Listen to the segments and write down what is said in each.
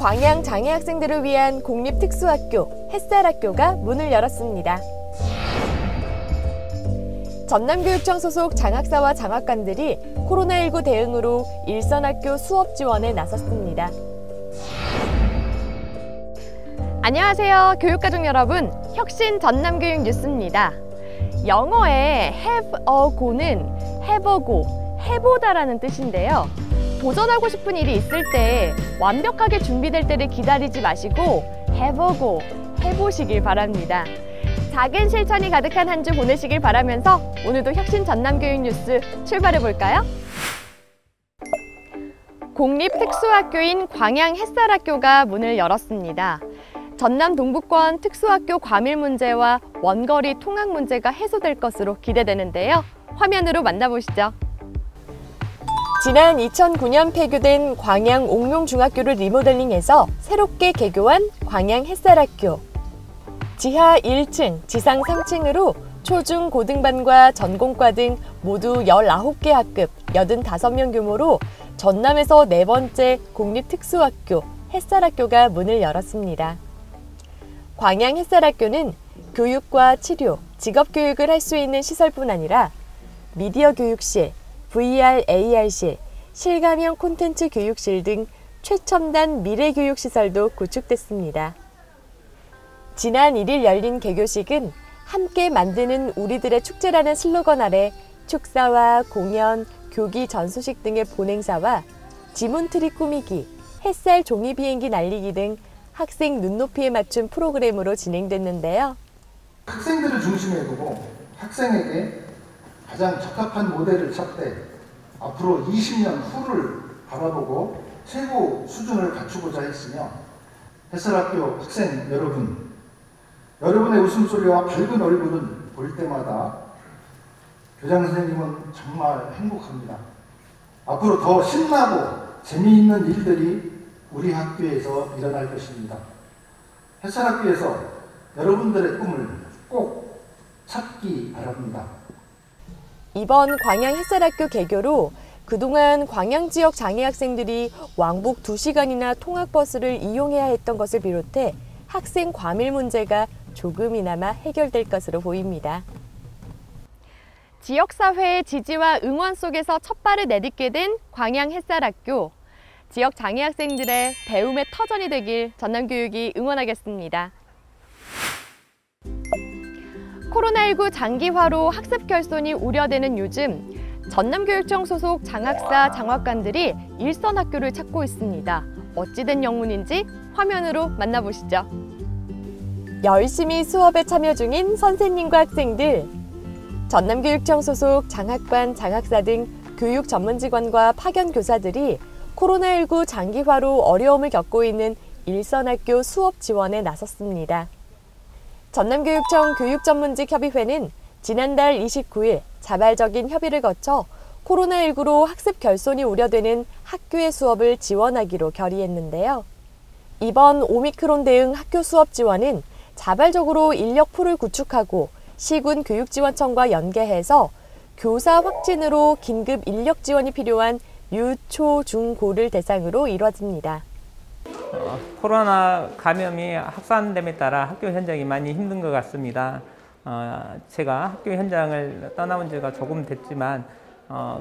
광양 장애 학생들을 위한 공립특수학교 햇살학교가 문을 열었습니다. 전남교육청 소속 장학사와 장학관들이 코로나19 대응으로 일선학교 수업 지원에 나섰습니다. 안녕하세요, 교육가족 여러분. 혁신 전남교육 뉴스입니다. 영어의 have a go는 have a go, 해보다라는 뜻인데요. 도전하고 싶은 일이 있을 때 완벽하게 준비될 때를 기다리지 마시고 have a go, 해보시길 바랍니다. 작은 실천이 가득한 한 주 보내시길 바라면서 오늘도 혁신 전남교육 뉴스 출발해볼까요? 공립특수학교인 광양 햇살학교가 문을 열었습니다. 전남 동부권 특수학교 과밀 문제와 원거리 통학 문제가 해소될 것으로 기대되는데요. 화면으로 만나보시죠. 지난 2009년 폐교된 광양 옥룡중학교를 리모델링해서 새롭게 개교한 광양 햇살학교. 지하 1층, 지상 3층으로 초중 고등반과 전공과 등 모두 19개 학급, 85명 규모로 전남에서 네 번째 공립특수학교 햇살학교가 문을 열었습니다. 광양 햇살학교는 교육과 치료, 직업교육을 할 수 있는 시설뿐 아니라 미디어 교육실, VR, AR실, 실감형 콘텐츠 교육실 등 최첨단 미래교육시설도 구축됐습니다. 지난 1일 열린 개교식은 함께 만드는 우리들의 축제라는 슬로건 아래 축사와 공연, 교기 전소식 등의 본행사와 지문트리 꾸미기, 햇살 종이 비행기 날리기 등 학생 눈높이에 맞춘 프로그램으로 진행됐는데요. 학생들을 중심에 두고 학생에게 가장 적합한 모델을 찾되 앞으로 20년 후를 바라보고 최고 수준을 갖추고자 했으며 햇살학교 학생 여러분의 웃음소리와 밝은 얼굴은 볼 때마다 교장 선생님은 정말 행복합니다. 앞으로 더 신나고 재미있는 일들이 우리 학교에서 일어날 것입니다. 햇살학교에서 여러분들의 꿈을 꼭 찾기 바랍니다. 이번 광양 햇살학교 개교로 그동안 광양 지역 장애 학생들이 왕복 2시간이나 통학버스를 이용해야 했던 것을 비롯해 학생 과밀 문제가 조금이나마 해결될 것으로 보입니다. 지역사회의 지지와 응원 속에서 첫 발을 내딛게 된 광양 햇살학교. 지역 장애 학생들의 배움의 터전이 되길 전남교육이 응원하겠습니다. 코로나19 장기화로 학습 결손이 우려되는 요즘 전남교육청 소속 장학사, 장학관들이 일선 학교를 찾고 있습니다. 어찌된 영문인지 화면으로 만나보시죠. 열심히 수업에 참여 중인 선생님과 학생들, 전남교육청 소속 장학관, 장학사 등 교육 전문직원과 파견 교사들이 코로나19 장기화로 어려움을 겪고 있는 일선학교 수업 지원에 나섰습니다. 전남교육청 교육전문직협의회는 지난달 29일 자발적인 협의를 거쳐 코로나19로 학습 결손이 우려되는 학교의 수업을 지원하기로 결의했는데요. 이번 오미크론 대응 학교 수업 지원은 자발적으로 인력풀을 구축하고 시군 교육지원청과 연계해서 교사 확진으로 긴급 인력 지원이 필요한 유, 초, 중, 고를 대상으로 이루어집니다. 코로나 감염이 확산됨에 따라 학교 현장이 많이 힘든 것 같습니다. 제가 학교 현장을 떠나온 지가 조금 됐지만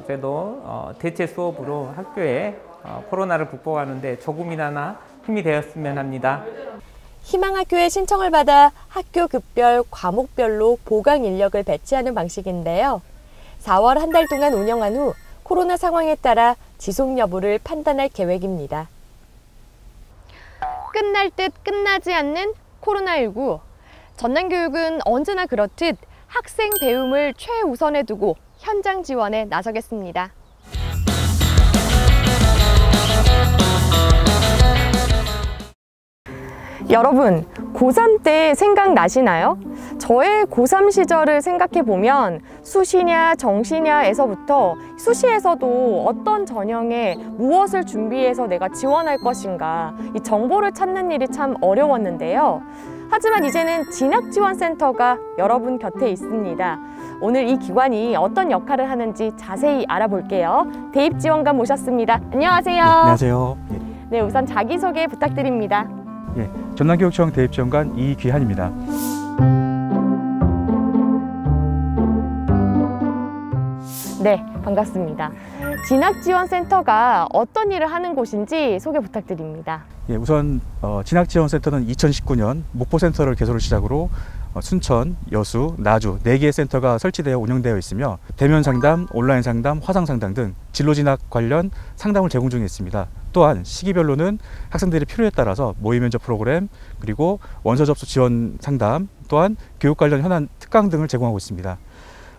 그래도 대체 수업으로 학교에 코로나를 극복하는 데 조금이나마 힘이 되었으면 합니다. 희망학교에 신청을 받아 학교 급별, 과목별로 보강 인력을 배치하는 방식인데요. 4월 한 달 동안 운영한 후 코로나 상황에 따라 지속 여부를 판단할 계획입니다. 끝날 듯 끝나지 않는 코로나19. 전남교육은 언제나 그렇듯 학생 배움을 최우선에 두고 현장 지원에 나서겠습니다. 여러분, 고3 때 생각나시나요? 저의 고3 시절을 생각해보면 수시냐 정시냐에서부터 수시에서도 어떤 전형에 무엇을 준비해서 내가 지원할 것인가 이 정보를 찾는 일이 참 어려웠는데요. 하지만 이제는 진학지원센터가 여러분 곁에 있습니다. 오늘 이 기관이 어떤 역할을 하는지 자세히 알아볼게요. 대입지원관 모셨습니다. 안녕하세요. 네, 안녕하세요. 네. 네, 우선 자기소개 부탁드립니다. 예, 전남교육청 대입지원관 이귀한입니다. 네, 반갑습니다. 진학지원센터가 어떤 일을 하는 곳인지 소개 부탁드립니다. 예, 우선 진학지원센터는 2019년 목포센터를 개소를 시작으로 순천, 여수, 나주 4개의 센터가 설치되어 운영되어 있으며 대면 상담, 온라인 상담, 화상 상담 등 진로 진학 관련 상담을 제공 중에 있습니다. 또한 시기별로는 학생들의 필요에 따라서 모의 면접 프로그램, 그리고 원서 접수 지원 상담, 또한 교육 관련 현안 특강 등을 제공하고 있습니다.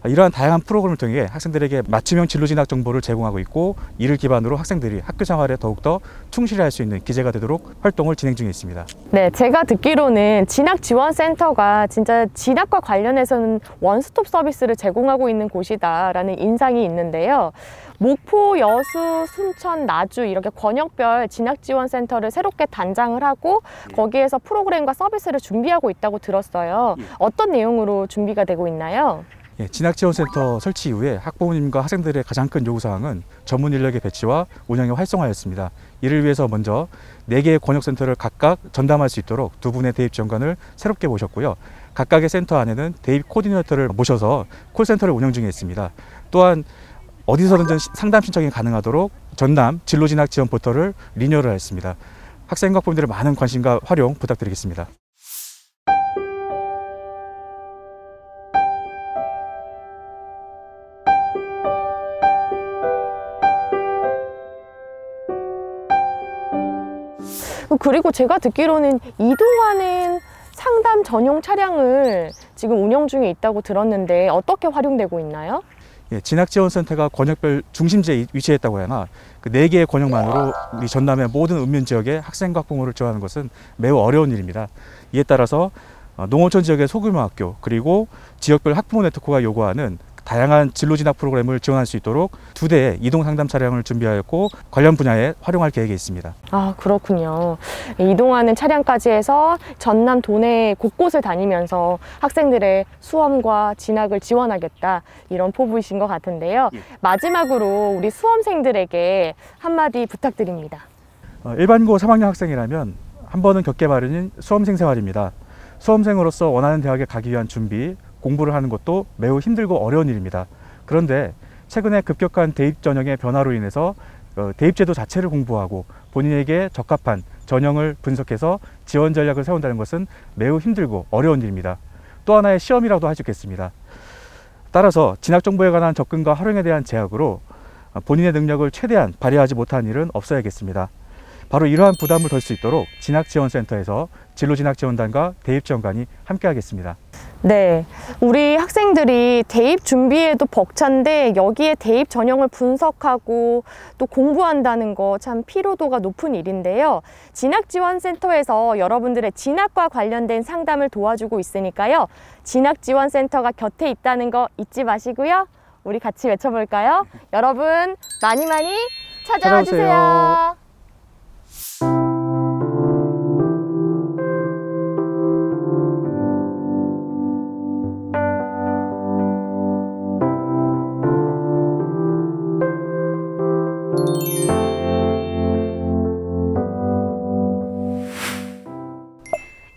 이러한 다양한 프로그램을 통해 학생들에게 맞춤형 진로 진학 정보를 제공하고 있고, 이를 기반으로 학생들이 학교 생활에 더욱더 충실히 할 수 있는 기재가 되도록 활동을 진행 중에 있습니다. 네, 제가 듣기로는 진학지원센터가 진짜 진학과 관련해서는 원스톱 서비스를 제공하고 있는 곳이다라는 인상이 있는데요. 목포, 여수, 순천, 나주 이렇게 권역별 진학지원센터를 새롭게 단장을 하고 거기에서 프로그램과 서비스를 준비하고 있다고 들었어요. 어떤 내용으로 준비가 되고 있나요? 예, 진학지원센터 설치 이후에 학부모님과 학생들의 가장 큰 요구사항은 전문 인력의 배치와 운영의 활성화였습니다. 이를 위해서 먼저 4개의 권역센터를 각각 전담할 수 있도록 2분의 대입지원관을 새롭게 모셨고요. 각각의 센터 안에는 대입 코디네이터를 모셔서 콜센터를 운영 중에 있습니다. 또한 어디서든 상담 신청이 가능하도록 전남 진로진학 지원 포털을 리뉴얼을 했습니다. 학생과 학부모님들의 많은 관심과 활용 부탁드리겠습니다. 그리고 제가 듣기로는 이동하는 상담 전용 차량을 지금 운영 중에 있다고 들었는데 어떻게 활용되고 있나요? 예, 진학지원센터가 권역별 중심지에 위치했다고 하나 그 4개의 권역만으로 우리 전남의 모든 읍면 지역의 학생과 학부모를 지원하는 것은 매우 어려운 일입니다. 이에 따라서 농어촌 지역의 소규모 학교, 그리고 지역별 학부모 네트워크가 요구하는 다양한 진로 진학 프로그램을 지원할 수 있도록 2대의 이동 상담 차량을 준비하였고 관련 분야에 활용할 계획이 있습니다. 아, 그렇군요. 이동하는 차량까지 해서 전남 도내 곳곳을 다니면서 학생들의 수험과 진학을 지원하겠다, 이런 포부이신 것 같은데요. 마지막으로 우리 수험생들에게 한마디 부탁드립니다. 일반고 3학년 학생이라면 한 번은 겪게 마련인 수험생 생활입니다. 수험생으로서 원하는 대학에 가기 위한 준비, 공부를 하는 것도 매우 힘들고 어려운 일입니다. 그런데 최근에 급격한 대입 전형의 변화로 인해서 대입제도 자체를 공부하고 본인에게 적합한 전형을 분석해서 지원 전략을 세운다는 것은 매우 힘들고 어려운 일입니다. 또 하나의 시험이라도 할 수 있겠습니다. 따라서 진학 정보에 관한 접근과 활용에 대한 제약으로 본인의 능력을 최대한 발휘하지 못한 일은 없어야겠습니다. 바로 이러한 부담을 덜 수 있도록 진학지원센터에서 진로진학지원단과 대입지원관이 함께하겠습니다. 네, 우리 학생들이 대입 준비에도 벅찬데 여기에 대입 전형을 분석하고 또 공부한다는 거 참 피로도가 높은 일인데요. 진학지원센터에서 여러분들의 진학과 관련된 상담을 도와주고 있으니까요. 진학지원센터가 곁에 있다는 거 잊지 마시고요. 우리 같이 외쳐볼까요? 여러분 많이 찾아와 주세요.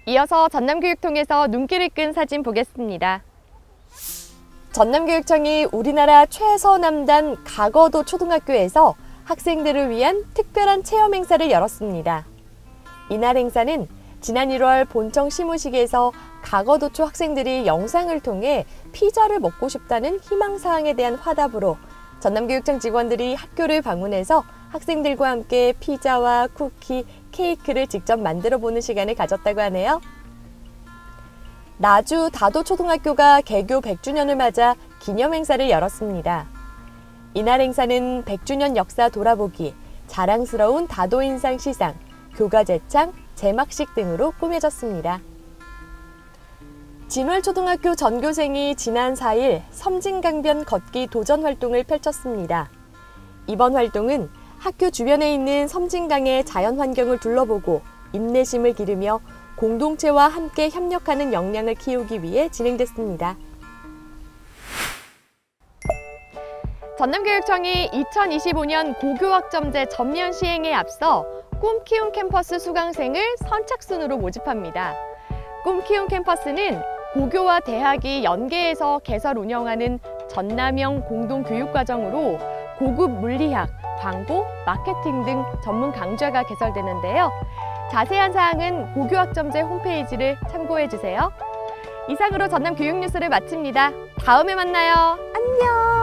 이어서 전남교육청에서 눈길을 끈 사진 보겠습니다. 전남교육청이 우리나라 최서남단 가거도 초등학교에서 학생들을 위한 특별한 체험 행사를 열었습니다. 이날 행사는 지난 1월 본청 시무식에서 가거도초 학생들이 영상을 통해 피자를 먹고 싶다는 희망사항에 대한 화답으로 전남교육청 직원들이 학교를 방문해서 학생들과 함께 피자와 쿠키, 케이크를 직접 만들어보는 시간을 가졌다고 하네요. 나주 다도초등학교가 개교 100주년을 맞아 기념행사를 열었습니다. 이날 행사는 100주년 역사 돌아보기, 자랑스러운 다도인상 시상, 교가 제창, 제막식 등으로 꾸며졌습니다. 진월초등학교 전교생이 지난 4일 섬진강변 걷기 도전 활동을 펼쳤습니다. 이번 활동은 학교 주변에 있는 섬진강의 자연환경을 둘러보고 인내심을 기르며 공동체와 함께 협력하는 역량을 키우기 위해 진행됐습니다. 전남교육청이 2025년 고교학점제 전면 시행에 앞서 꿈 키운 캠퍼스 수강생을 선착순으로 모집합니다. 꿈 키운 캠퍼스는 고교와 대학이 연계해서 개설 운영하는 전남형 공동교육과정으로 고급 물리학, 광고, 마케팅 등 전문 강좌가 개설되는데요. 자세한 사항은 고교학점제 홈페이지를 참고해 주세요. 이상으로 전남 교육 뉴스를 마칩니다. 다음에 만나요. 안녕!